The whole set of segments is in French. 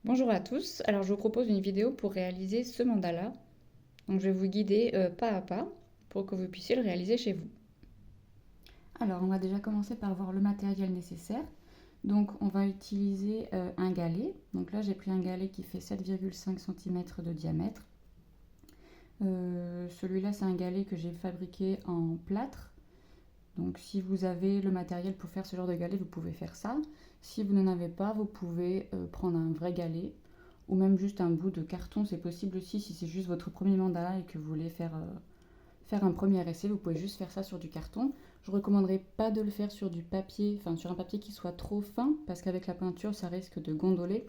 Bonjour à tous, alors je vous propose une vidéo pour réaliser ce mandala. Donc je vais vous guider pas à pas pour que vous puissiez le réaliser chez vous. Alors, on va déjà commencer par voir le matériel nécessaire. Donc, on va utiliser un galet. Donc là, j'ai pris un galet qui fait 7,5 cm de diamètre. Celui-là, c'est un galet que j'ai fabriqué en plâtre. Donc, si vous avez le matériel pour faire ce genre de galet, vous pouvez faire ça. Si vous n'en avez pas, vous pouvez prendre un vrai galet ou même juste un bout de carton. C'est possible aussi si c'est juste votre premier mandala et que vous voulez faire un premier essai, vous pouvez juste faire ça sur du carton. Je ne recommanderais pas de le faire sur du papier, enfin sur un papier qui soit trop fin, parce qu'avec la peinture, ça risque de gondoler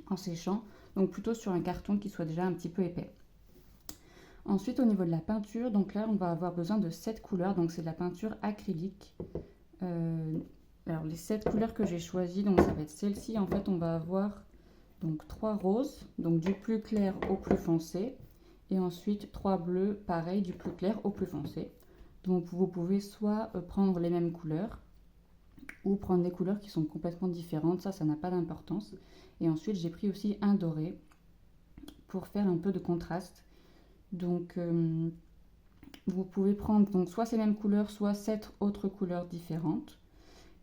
en séchant. Donc plutôt sur un carton qui soit déjà un petit peu épais. Ensuite, au niveau de la peinture, donc là, on va avoir besoin de 7 couleurs. Donc c'est de la peinture acrylique. Euh, alors les 7 couleurs que j'ai choisies, donc ça va être celle-ci. En fait, on va avoir donc 3 roses, donc du plus clair au plus foncé. Et ensuite 3 bleus, pareil, du plus clair au plus foncé. Donc vous pouvez soit prendre les mêmes couleurs ou prendre des couleurs qui sont complètement différentes, ça n'a pas d'importance. Et ensuite j'ai pris aussi un doré pour faire un peu de contraste. Donc vous pouvez prendre donc soit ces mêmes couleurs, soit 7 autres couleurs différentes.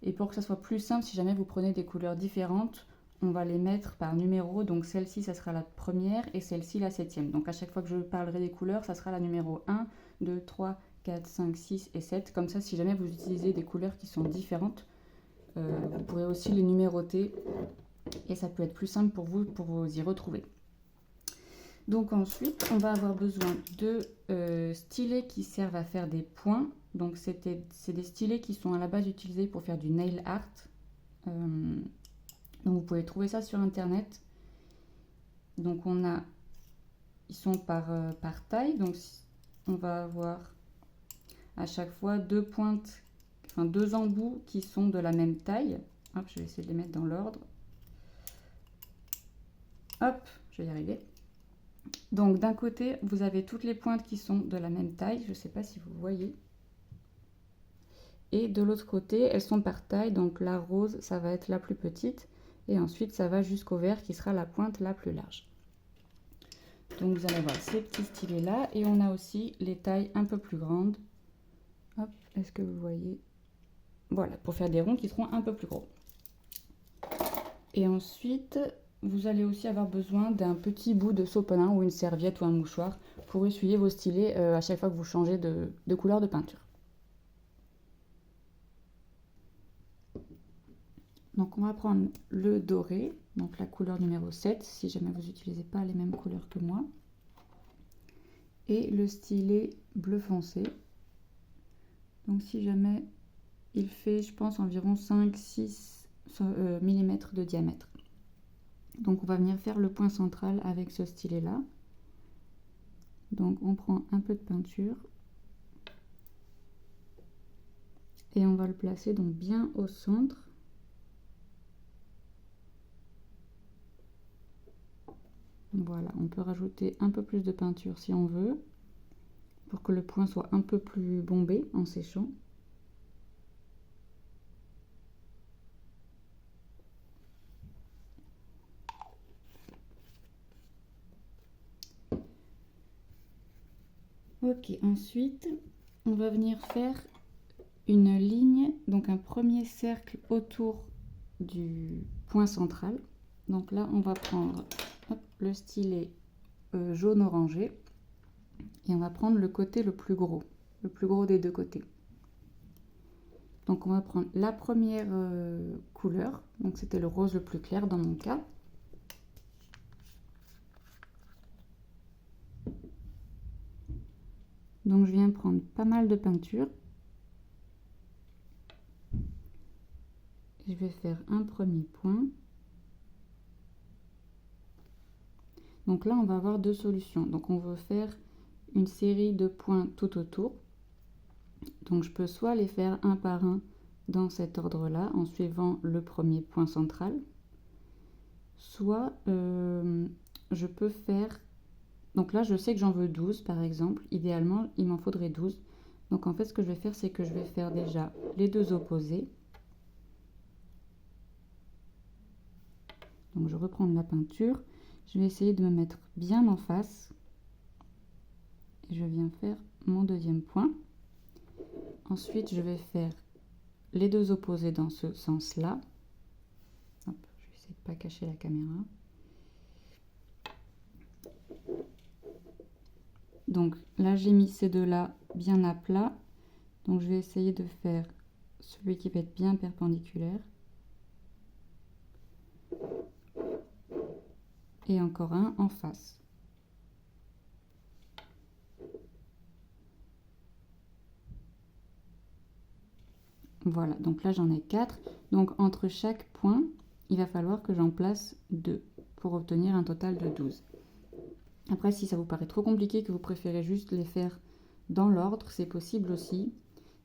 Et pour que ça soit plus simple, si jamais vous prenez des couleurs différentes, on va les mettre par numéro. Donc celle-ci, ça sera la première et celle-ci la septième. Donc à chaque fois que je parlerai des couleurs, ça sera la numéro 1, 2, 3, 4, 5, 6 et 7. Comme ça, si jamais vous utilisez des couleurs qui sont différentes, vous pourrez aussi les numéroter et ça peut être plus simple pour vous y retrouver. Donc ensuite, on va avoir besoin de stylets qui servent à faire des points. Donc c'est des stylets qui sont à la base utilisés pour faire du nail art. Donc vous pouvez trouver ça sur internet. Donc ils sont par taille. Donc on va avoir à chaque fois deux pointes, enfin deux embouts qui sont de la même taille. Hop, je vais essayer de les mettre dans l'ordre. Hop, je vais y arriver. Donc d'un côté, vous avez toutes les pointes qui sont de la même taille. Je ne sais pas si vous voyez. Et de l'autre côté, elles sont par taille. Donc la rose, ça va être la plus petite. Et ensuite, ça va jusqu'au vert qui sera la pointe la plus large. Donc vous allez avoir ces petits stylets là. Et on a aussi les tailles un peu plus grandes. Hop, est-ce que vous voyez? Voilà, pour faire des ronds qui seront un peu plus gros. Et ensuite, vous allez aussi avoir besoin d'un petit bout de sopalin ou une serviette ou un mouchoir pour essuyer vos stylets à chaque fois que vous changez de couleur de peinture. Donc on va prendre le doré, donc la couleur numéro 7, si jamais vous n'utilisez pas les mêmes couleurs que moi. Et le stylet bleu foncé. Donc si jamais il fait, je pense, environ 5-6 mm de diamètre. Donc on va venir faire le point central avec ce stylet là. Donc on prend un peu de peinture et on va le placer donc bien au centre. Voilà, on peut rajouter un peu plus de peinture si on veut pour que le point soit un peu plus bombé en séchant. Ok, ensuite on va venir faire une ligne, donc un premier cercle autour du point central. Donc là on va prendre le stylet jaune orangé et on va prendre le côté le plus gros des deux côtés. Donc on va prendre la première couleur, donc c'était le rose le plus clair dans mon cas. Donc je viens prendre pas mal de peinture. Je vais faire un premier point. Donc là on va avoir deux solutions. Donc on veut faire une série de points tout autour. Donc je peux soit les faire un par un dans cet ordre-là, en suivant le premier point central, soit je peux faire... Donc là, je sais que j'en veux 12 par exemple. Idéalement, il m'en faudrait 12. Donc en fait, ce que je vais faire, c'est que je vais faire déjà les deux opposés. Donc je reprends de la peinture. Je vais essayer de me mettre bien en face. Et je viens faire mon deuxième point. Ensuite, je vais faire les deux opposés dans ce sens-là. Hop, je vais essayer de ne pas cacher la caméra. Donc là, j'ai mis ces deux-là bien à plat. Donc je vais essayer de faire celui qui va être bien perpendiculaire. Et encore un en face. Voilà, donc là j'en ai 4. Donc entre chaque point, il va falloir que j'en place 2 pour obtenir un total de 12. Après, si ça vous paraît trop compliqué, que vous préférez juste les faire dans l'ordre, c'est possible aussi.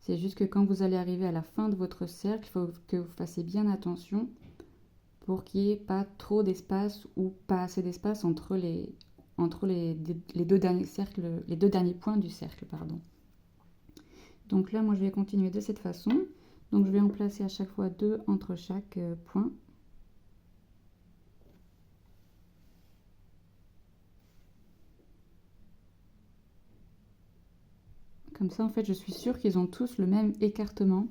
C'est juste que quand vous allez arriver à la fin de votre cercle, il faut que vous fassiez bien attention pour qu'il n'y ait pas trop d'espace ou pas assez d'espace entre les deux derniers cercles, les deux derniers points du cercle, pardon. Donc là, moi, je vais continuer de cette façon. Donc je vais en placer à chaque fois 2 entre chaque point. Comme ça, en fait, je suis sûre qu'ils ont tous le même écartement.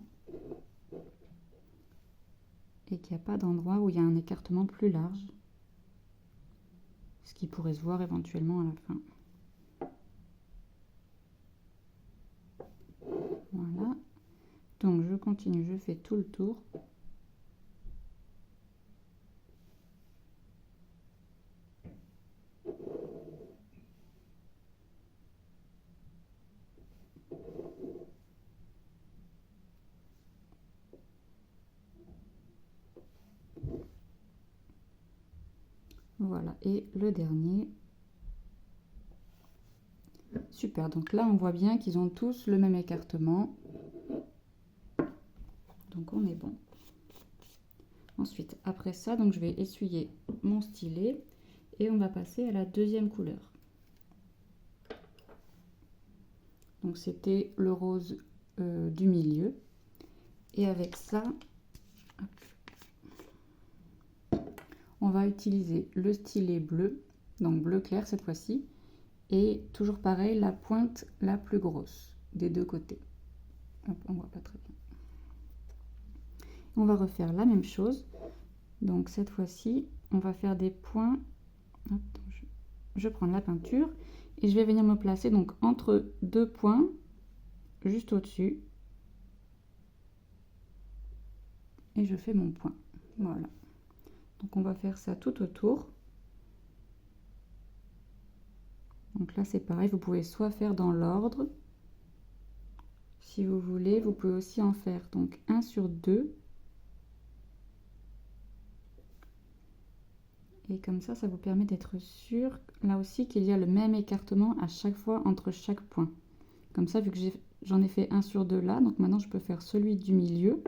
Et qu'il n'y a pas d'endroit où il y a un écartement plus large. Ce qui pourrait se voir éventuellement à la fin. Voilà. Donc je continue, je fais tout le tour. Voilà, et le dernier. Super, donc là on voit bien qu'ils ont tous le même écartement. Donc on est bon. Ensuite, après ça, donc je vais essuyer mon stylet et on va passer à la deuxième couleur. Donc c'était le rose du milieu. Et avec ça, on va utiliser le stylet bleu, donc bleu clair cette fois-ci. Et toujours pareil, la pointe la plus grosse des deux côtés. Hop, on voit pas très bien. On va refaire la même chose. Donc cette fois-ci, on va faire des points. Hop, je prends la peinture et je vais venir me placer donc entre deux points, juste au-dessus. Et je fais mon point. Voilà. Donc on va faire ça tout autour. Donc là c'est pareil, vous pouvez soit faire dans l'ordre. Si vous voulez, vous pouvez aussi en faire donc 1 sur 2. Et comme ça vous permet d'être sûr, là aussi, qu'il y a le même écartement à chaque fois entre chaque point. Comme ça, vu que j'en ai fait 1 sur 2 là, donc maintenant je peux faire celui du milieu.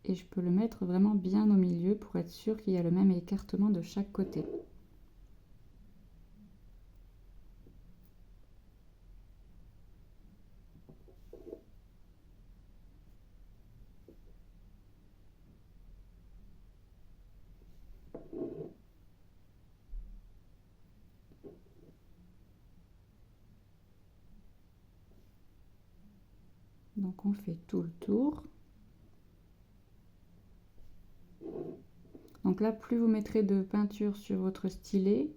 Et je peux le mettre vraiment bien au milieu pour être sûr qu'il y a le même écartement de chaque côté. Donc on fait tout le tour. Donc là, plus vous mettrez de peinture sur votre stylet,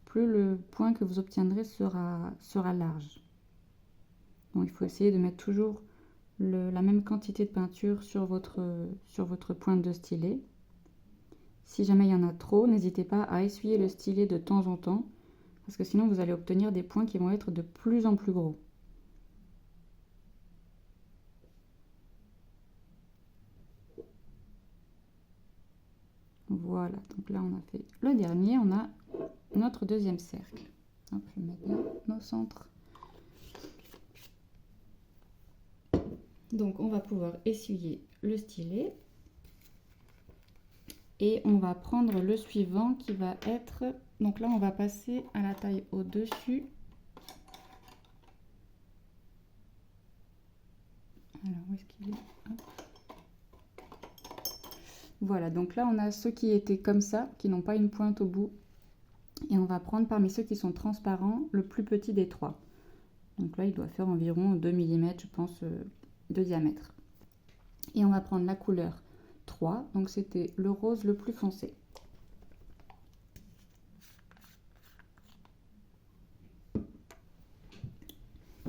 plus le point que vous obtiendrez sera large. Donc il faut essayer de mettre toujours la même quantité de peinture sur votre pointe de stylet. Si jamais il y en a trop, n'hésitez pas à essuyer le stylet de temps en temps, parce que sinon vous allez obtenir des points qui vont être de plus en plus gros. Voilà, donc là on a fait le dernier, on a notre deuxième cercle. Hop, je vais mettre bien nos centres. Donc on va pouvoir essuyer le stylet. Et on va prendre le suivant qui va être... Donc là on va passer à la taille au-dessus. Alors où est-ce qu'il est? Hop. Voilà, donc là on a ceux qui étaient comme ça, qui n'ont pas une pointe au bout. Et on va prendre parmi ceux qui sont transparents, le plus petit des trois. Donc là il doit faire environ 2 mm je pense de diamètre. Et on va prendre la couleur 3, donc c'était le rose le plus foncé.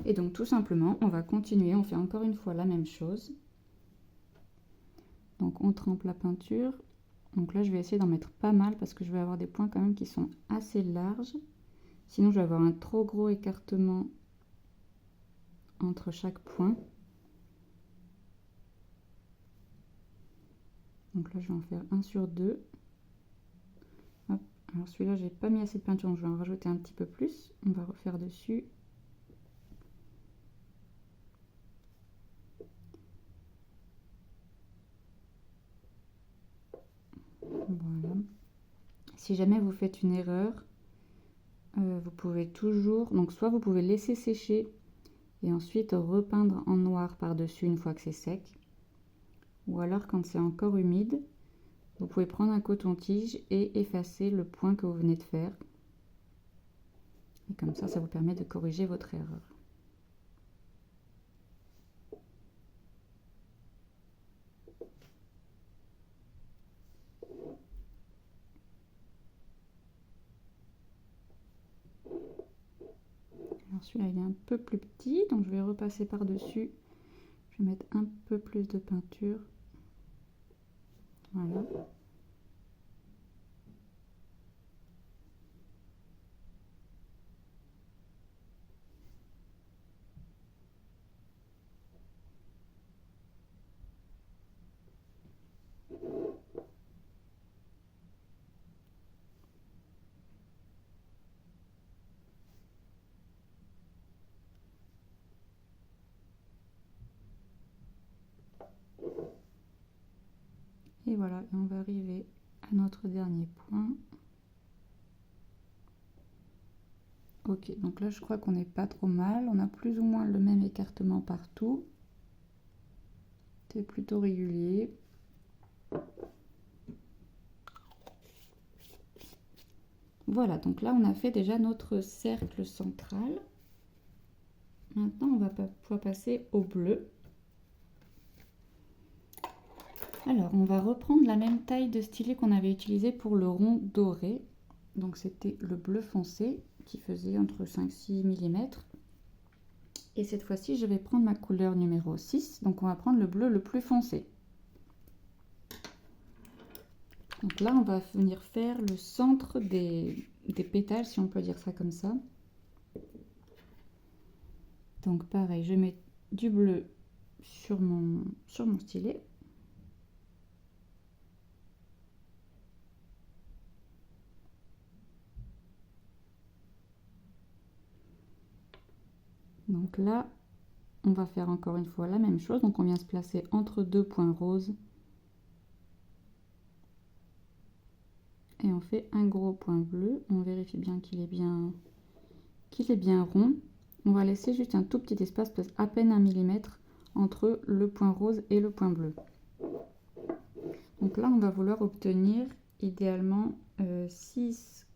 Et donc tout simplement, on va continuer, on fait encore une fois la même chose. Donc on trempe la peinture. Donc là je vais essayer d'en mettre pas mal parce que je vais avoir des points quand même qui sont assez larges. Sinon je vais avoir un trop gros écartement entre chaque point. Donc là je vais en faire 1 sur 2. Hop. Alors celui-là j'ai pas mis assez de peinture, donc je vais en rajouter un petit peu plus. On va refaire dessus. Voilà. Si jamais vous faites une erreur, vous pouvez toujours, donc soit vous pouvez laisser sécher et ensuite repeindre en noir par-dessus une fois que c'est sec, ou alors quand c'est encore humide, vous pouvez prendre un coton-tige et effacer le point que vous venez de faire. Et comme ça vous permet de corriger votre erreur. Alors celui-là il est un peu plus petit, donc je vais repasser par-dessus. Je vais mettre un peu plus de peinture. Voilà. Et voilà, et on va arriver à notre dernier point. Ok, donc là je crois qu'on n'est pas trop mal. On a plus ou moins le même écartement partout. C'est plutôt régulier. Voilà, donc là on a fait déjà notre cercle central. Maintenant on va pouvoir passer au bleu. Alors on va reprendre la même taille de stylet qu'on avait utilisé pour le rond doré. Donc c'était le bleu foncé qui faisait entre 5-6 mm. Et cette fois-ci je vais prendre ma couleur numéro 6. Donc on va prendre le bleu le plus foncé. Donc là on va venir faire le centre des pétales, si on peut dire ça comme ça. Donc pareil, je mets du bleu sur mon stylet. Donc là, on va faire encore une fois la même chose. Donc on vient se placer entre deux points roses. Et on fait un gros point bleu. On vérifie bien qu'il est bien rond. On va laisser juste un tout petit espace, à peine 1 mm, entre le point rose et le point bleu. Donc là, on va vouloir obtenir idéalement 6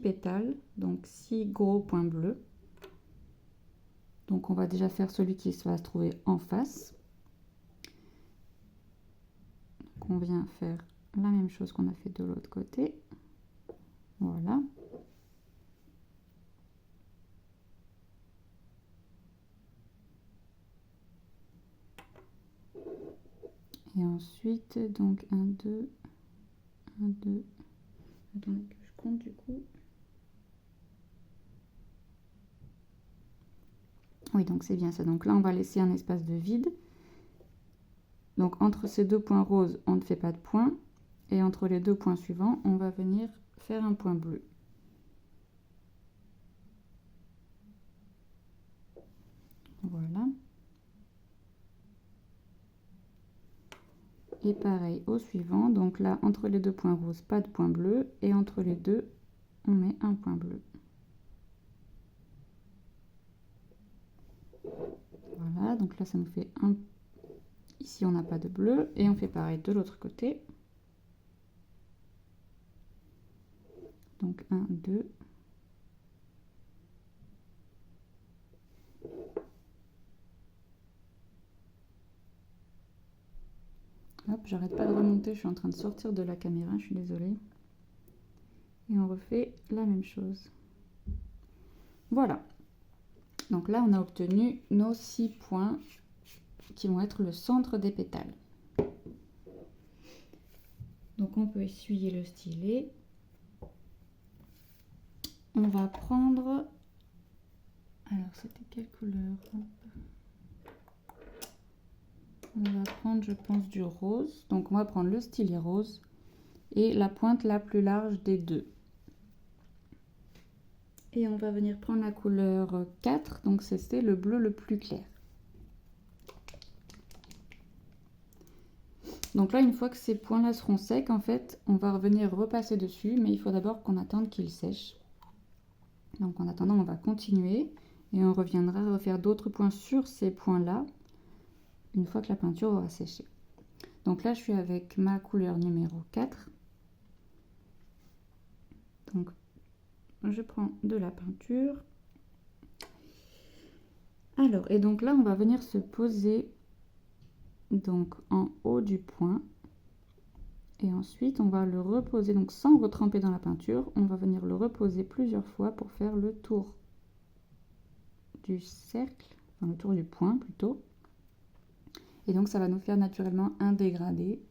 pétales, donc 6 gros points bleus. Donc on va déjà faire celui qui va se trouver en face. Donc on vient faire la même chose qu'on a fait de l'autre côté. Voilà. Et ensuite, donc 1, 2, 1, 2. Attendez que je compte du coup. Oui, donc c'est bien ça. Donc là, on va laisser un espace de vide. Donc entre ces deux points roses, on ne fait pas de point. Et entre les deux points suivants, on va venir faire un point bleu. Voilà. Et pareil au suivant. Donc là, entre les deux points roses, pas de point bleu. Et entre les deux, on met un point bleu. Voilà, donc là, ça nous fait un... Ici, on n'a pas de bleu. Et on fait pareil de l'autre côté. Donc 1, 2. Hop, j'arrête pas de remonter, je suis en train de sortir de la caméra, je suis désolée. Et on refait la même chose. Voilà. Donc là, on a obtenu nos 6 points qui vont être le centre des pétales. Donc on peut essuyer le stylet. On va prendre... Alors, c'était quelle couleur? On va prendre, je pense, du rose. Donc on va prendre le stylet rose et la pointe la plus large des deux. Et on va venir prendre la couleur 4, donc c'était le bleu le plus clair. Donc là, une fois que ces points-là seront secs, en fait, on va revenir repasser dessus, mais il faut d'abord qu'on attende qu'ils sèchent. Donc en attendant, on va continuer et on reviendra refaire d'autres points sur ces points-là, une fois que la peinture aura séché. Donc là, je suis avec ma couleur numéro 4. Donc, je prends de la peinture. Alors, et donc là, on va venir se poser donc en haut du point. Et ensuite, on va le reposer, donc sans retremper dans la peinture, on va venir le reposer plusieurs fois pour faire le tour du cercle, enfin le tour du point plutôt. Et donc, ça va nous faire naturellement un dégradé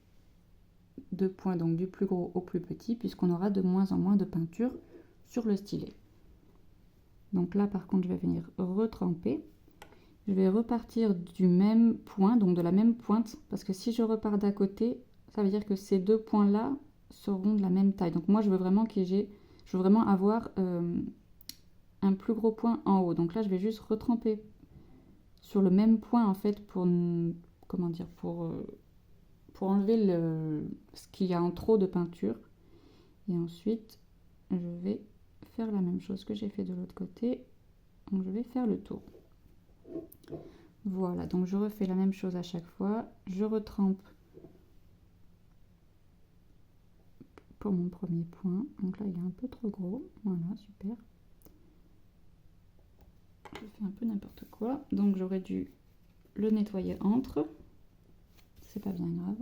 de points, donc du plus gros au plus petit, puisqu'on aura de moins en moins de peinture sur le stylet. Donc là, par contre, je vais venir retremper. Je vais repartir du même point, donc de la même pointe, parce que si je repars d'à côté, ça veut dire que ces deux points-là seront de la même taille. Donc moi, je veux vraiment avoir un plus gros point en haut. Donc là, je vais juste retremper sur le même point, en fait, pour, comment dire, pour enlever ce qu'il y a en trop de peinture. Et ensuite, je vais faire la même chose que j'ai fait de l'autre côté. Donc je vais faire le tour. Voilà, donc je refais la même chose à chaque fois. Je retrempe pour mon premier point. Donc là, il est un peu trop gros. Voilà, super. Je fais un peu n'importe quoi. Donc j'aurais dû le nettoyer entre. C'est pas bien grave.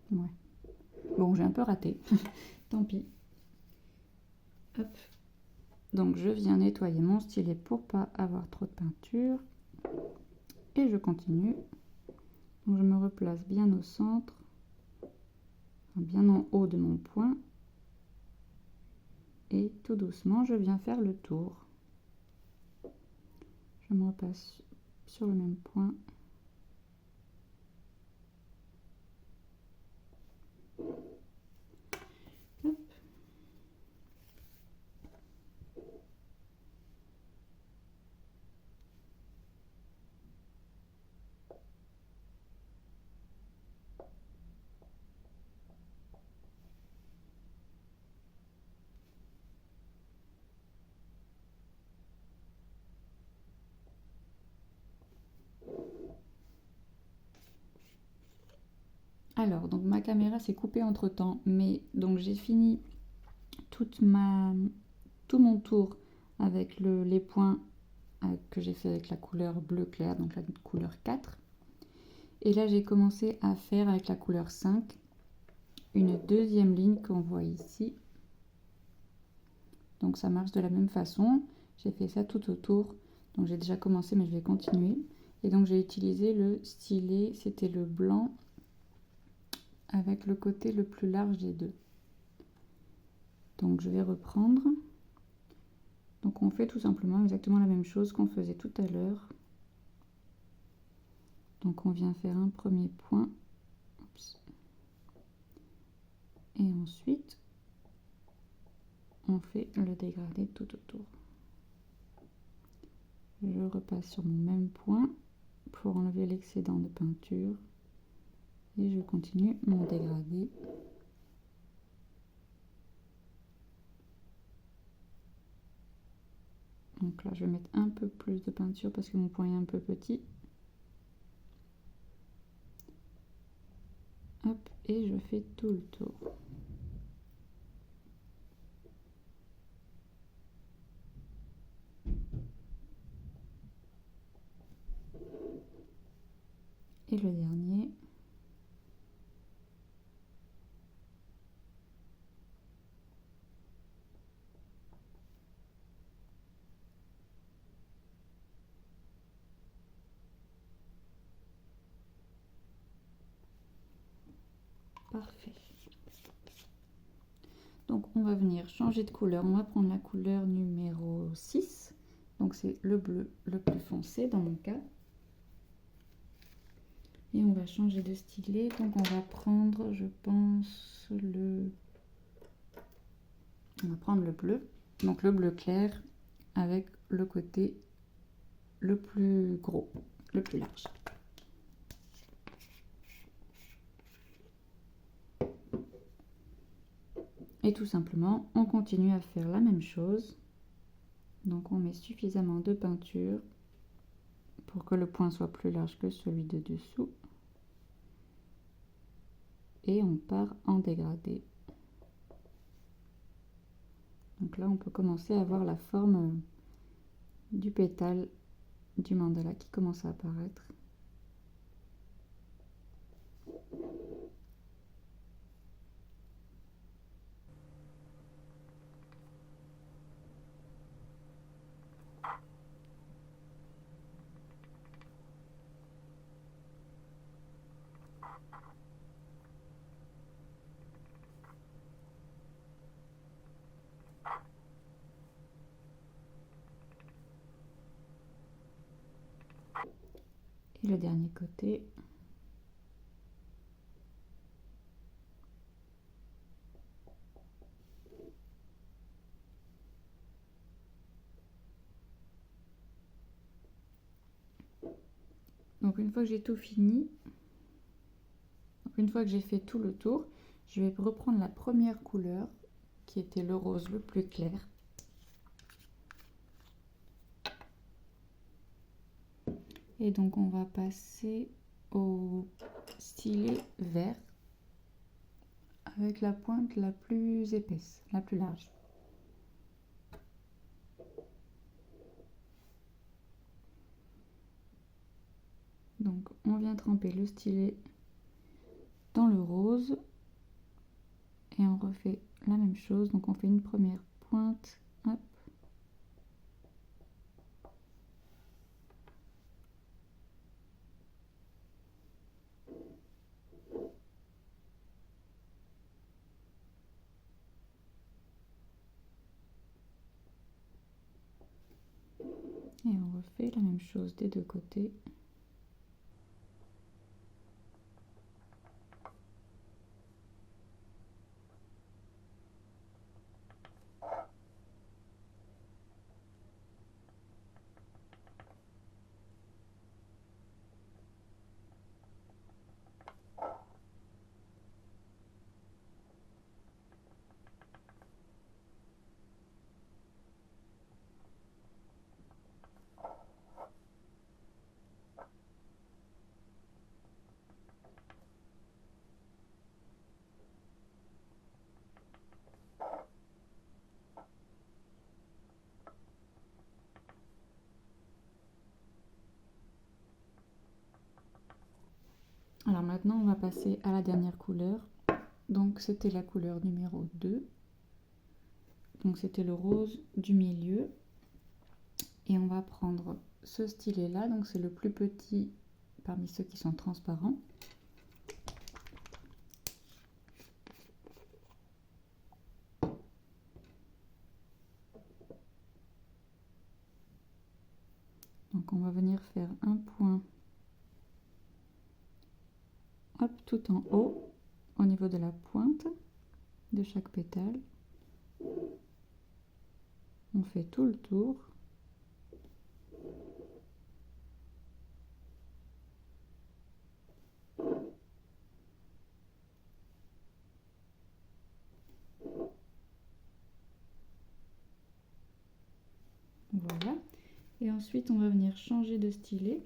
Ouais. Bon, j'ai un peu raté. Tant pis. Hop. Donc je viens nettoyer mon stylet pour pas avoir trop de peinture. Et je continue. Donc je me replace bien au centre, bien en haut de mon point. Et tout doucement, je viens faire le tour. Je me repasse sur le même point. Hop. Alors, donc ma caméra s'est coupée entre temps, mais donc j'ai fini tout mon tour avec les points que j'ai fait avec la couleur bleu clair, donc la couleur 4. Et là, j'ai commencé à faire avec la couleur 5 une deuxième ligne qu'on voit ici. Donc ça marche de la même façon. J'ai fait ça tout autour. Donc j'ai déjà commencé, mais je vais continuer. Et donc j'ai utilisé le stylet, c'était le blanc avec le côté le plus large des deux. Donc je vais reprendre. Donc on fait tout simplement exactement la même chose qu'on faisait tout à l'heure. Donc on vient faire un premier point. Oups. Et ensuite, on fait le dégradé tout autour. Je repasse sur mon même point pour enlever l'excédent de peinture. Et je continue mon dégradé. Donc là, je vais mettre un peu plus de peinture parce que mon point est un peu petit. Hop, et je fais tout le tour. Et le dernier. Parfait. Donc on va venir changer de couleur. On va prendre la couleur numéro 6. Donc c'est le bleu le plus foncé dans mon cas. Et on va changer de stylet. Donc on va prendre, je pense, on va prendre le bleu. Donc le bleu clair avec le côté le plus gros, le plus large. Et tout simplement, on continue à faire la même chose. Donc on met suffisamment de peinture pour que le point soit plus large que celui de dessous. Et on part en dégradé. Donc là, on peut commencer à voir la forme du pétale du mandala qui commence à apparaître. Et le dernier côté. Donc une fois que j'ai tout fini, une fois que j'ai fait tout le tour, je vais reprendre la première couleur qui était le rose le plus clair. Et donc on va passer au stylet vert avec la pointe la plus épaisse, la plus large. Donc on vient tremper le stylet dans le rose et on refait la même chose. Donc on fait une première pointe, hop. Et on refait la même chose des deux côtés. Alors maintenant, on va passer à la dernière couleur. Donc c'était la couleur numéro 2. Donc c'était le rose du milieu. Et on va prendre ce stylet là. Donc c'est le plus petit parmi ceux qui sont transparents. Donc on va venir faire un point, hop, tout en haut, au niveau de la pointe de chaque pétale. On fait tout le tour. Voilà. Et ensuite, on va venir changer de stylet.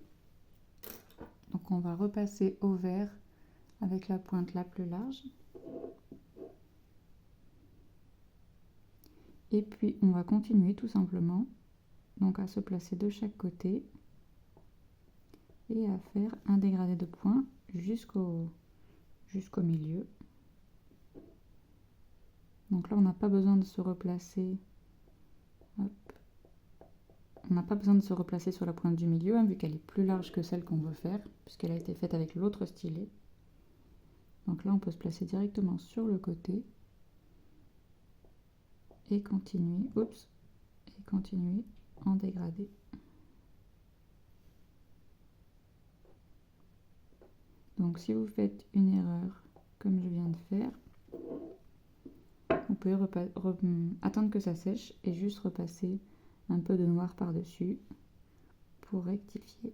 Donc, on va repasser au vert avec la pointe la plus large. Et puis, on va continuer tout simplement, donc à se placer de chaque côté et à faire un dégradé de points jusqu'au milieu. Donc là, on n'a pas besoin de se replacer. Hop. On n'a pas besoin de se replacer sur la pointe du milieu, hein, vu qu'elle est plus large que celle qu'on veut faire, puisqu'elle a été faite avec l'autre stylet. Donc là, on peut se placer directement sur le côté et continuer, et continuer en dégradé. Donc si vous faites une erreur comme je viens de faire, vous pouvez attendre que ça sèche et juste repasser un peu de noir par-dessus pour rectifier.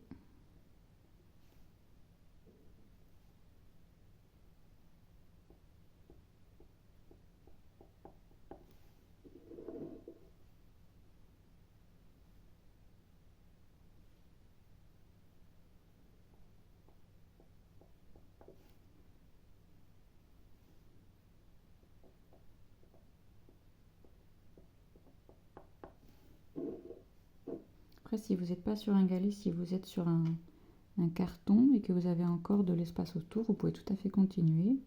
Après, si vous n'êtes pas sur un galet, si vous êtes sur un carton et que vous avez encore de l'espace autour, vous pouvez tout à fait continuer.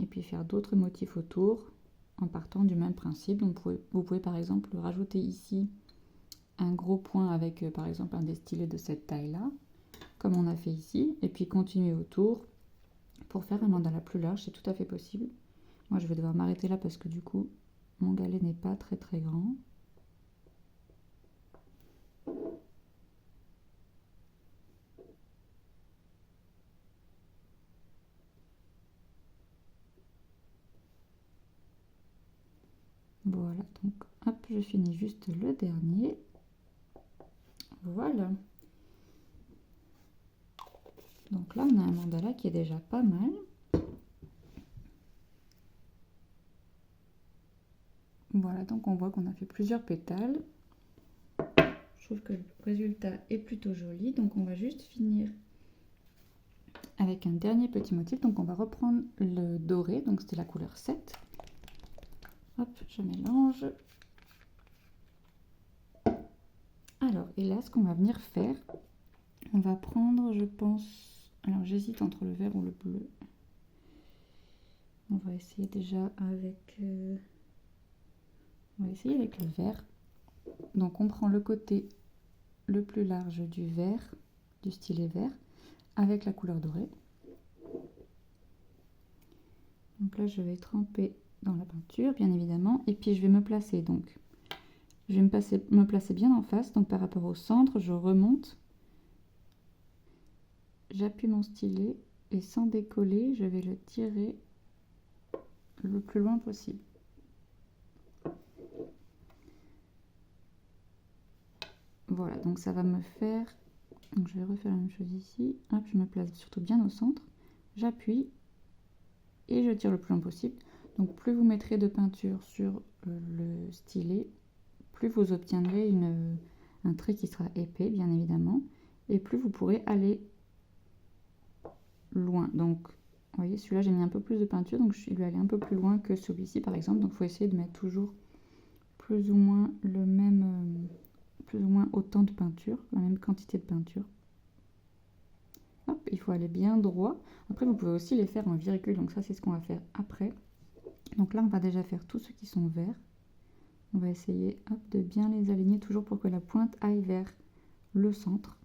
Et puis faire d'autres motifs autour en partant du même principe. Donc vous pouvez par exemple rajouter ici un gros point avec par exemple un des stylets de cette taille-là, comme on a fait ici, et puis continuer autour pour faire un mandala plus large, c'est tout à fait possible. Moi je vais devoir m'arrêter là parce que du coup mon galet n'est pas très très grand. Voilà, donc hop, je finis juste le dernier. Voilà. Donc là, on a un mandala qui est déjà pas mal. Voilà, donc on voit qu'on a fait plusieurs pétales. Je trouve que le résultat est plutôt joli. Donc on va juste finir avec un dernier petit motif. Donc on va reprendre le doré, donc c'était la couleur 7. Hop, je mélange. Alors, et là, ce qu'on va venir faire, on va prendre, je pense... Alors, j'hésite entre le vert ou le bleu. On va essayer déjà avec... On va essayer avec le vert. Donc, on prend le côté le plus large du vert, du stylet vert, avec la couleur dorée. Donc là, je vais tremper dans la peinture, bien évidemment. Et puis, je vais me placer, donc... Je vais me placer bien en face, donc par rapport au centre, je remonte. J'appuie mon stylet et sans décoller, je vais le tirer le plus loin possible. Voilà, donc ça va me faire... Donc je vais refaire la même chose ici. Hop, je me place surtout bien au centre. J'appuie et je tire le plus loin possible. Donc plus vous mettrez de peinture sur le stylet, plus vous obtiendrez un trait qui sera épais, bien évidemment. Et plus vous pourrez aller loin. Donc, vous voyez, celui-là, j'ai mis un peu plus de peinture. Donc, je vais aller un peu plus loin que celui-ci, par exemple. Donc, il faut essayer de mettre toujours plus ou moins le même... plus ou moins autant de peinture, la même quantité de peinture. Hop, il faut aller bien droit. Après, vous pouvez aussi les faire en virgule. Donc, ça, c'est ce qu'on va faire après. Donc là, on va déjà faire tous ceux qui sont verts. On va essayer hop, de bien les aligner, toujours pour que la pointe aille vers le centre.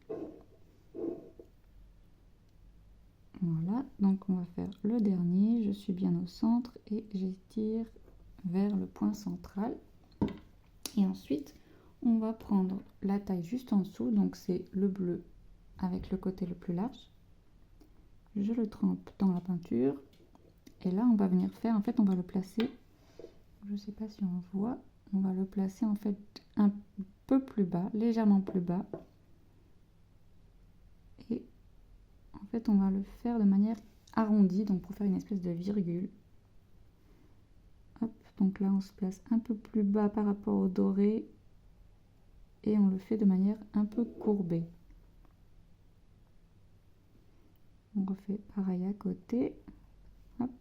Voilà, donc on va faire le dernier. Je suis bien au centre et j'étire vers le point central. Et ensuite, on va prendre la taille juste en dessous. Donc c'est le bleu avec le côté le plus large. Je le trempe dans la peinture. Et là, on va venir faire, en fait, on va le placer, je ne sais pas si on voit, on va le placer en fait un peu plus bas, légèrement plus bas. Et en fait, on va le faire de manière arrondie, donc pour faire une espèce de virgule. Hop, donc là, on se place un peu plus bas par rapport au doré. et on le fait de manière un peu courbée. On refait pareil à côté. Hop.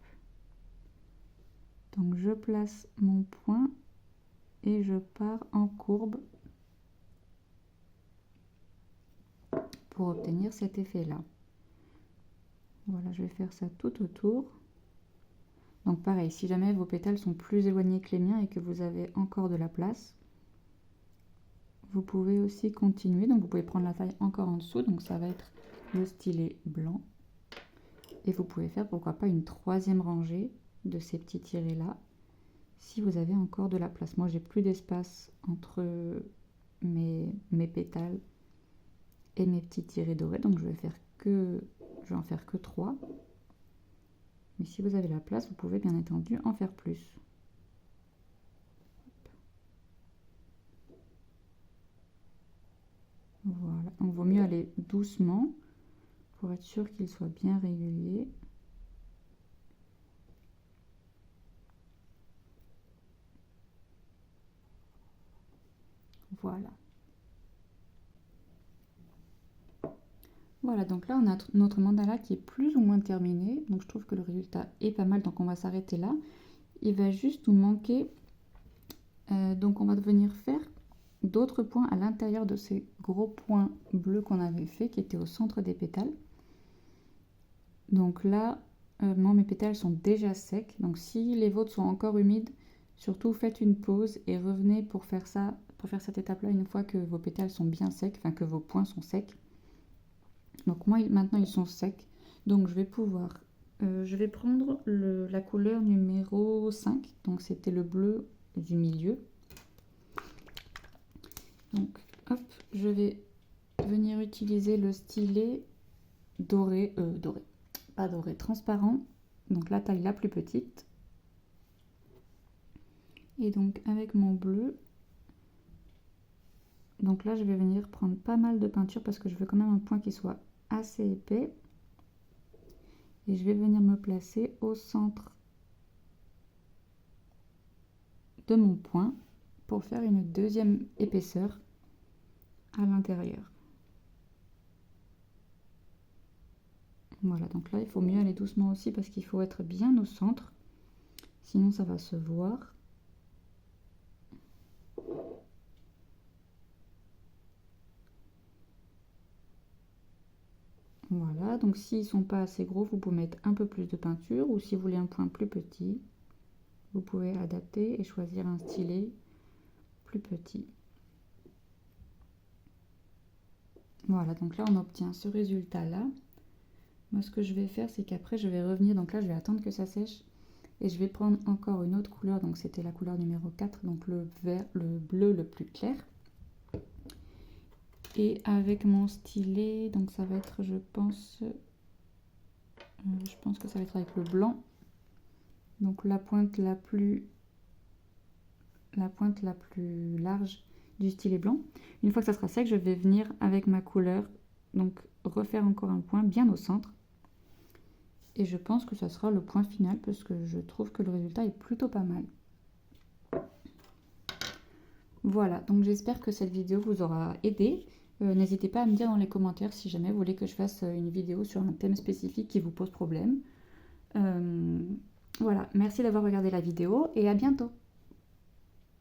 Donc je place mon point et je pars en courbe pour obtenir cet effet-là. Voilà, je vais faire ça tout autour. Donc pareil, si jamais vos pétales sont plus éloignés que les miens et que vous avez encore de la place, vous pouvez aussi continuer. Donc vous pouvez prendre la taille encore en dessous, donc ça va être le stylet blanc. Et vous pouvez faire pourquoi pas une troisième rangée de ces petits tirés là, si vous avez encore de la place. Moi j'ai plus d'espace entre mes pétales et mes petits tirés dorés, donc je vais en faire que 3. Mais si vous avez la place, vous pouvez bien entendu en faire plus. Voilà, donc vaut mieux aller doucement pour être sûr qu'il soit bien régulier. Voilà. Voilà, donc là on a notre mandala qui est plus ou moins terminé. Donc je trouve que le résultat est pas mal, donc on va s'arrêter là. Il va juste nous manquer, donc on va venir faire d'autres points à l'intérieur de ces gros points bleus qu'on avait fait, qui étaient au centre des pétales. Donc là, moi mes pétales sont déjà secs, donc si les vôtres sont encore humides, surtout faites une pause et revenez pour faire ça, pour faire cette étape-là une fois que vos pétales sont bien secs, enfin que vos points sont secs. Donc moi maintenant ils sont secs, donc je vais pouvoir, je vais prendre la couleur numéro 5, donc c'était le bleu du milieu. Donc hop, je vais venir utiliser le stylet doré, pas doré, transparent, donc la taille la plus petite. Et donc avec mon bleu, donc là je vais venir prendre pas mal de peinture parce que je veux quand même un point qui soit assez épais. Et je vais venir me placer au centre de mon point pour faire une deuxième épaisseur à l'intérieur. Voilà, donc là il faut mieux aller doucement aussi parce qu'il faut être bien au centre, sinon ça va se voir. Voilà, donc s'ils ne sont pas assez gros, vous pouvez mettre un peu plus de peinture, ou si vous voulez un point plus petit, vous pouvez adapter et choisir un stylet plus petit. Voilà, donc là on obtient ce résultat-là. Moi ce que je vais faire, c'est qu'après je vais revenir, donc là je vais attendre que ça sèche, et je vais prendre encore une autre couleur, donc c'était la couleur numéro 4, donc le bleu le plus clair. Et avec mon stylet, donc ça va être, je pense que ça va être avec le blanc. Donc la pointe la plus large du stylet blanc. Une fois que ça sera sec, je vais venir avec ma couleur, donc refaire encore un point bien au centre. Et je pense que ça sera le point final parce que je trouve que le résultat est plutôt pas mal. Voilà, donc j'espère que cette vidéo vous aura aidé. N'hésitez pas à me dire dans les commentaires si jamais vous voulez que je fasse une vidéo sur un thème spécifique qui vous pose problème. Voilà, merci d'avoir regardé la vidéo et à bientôt.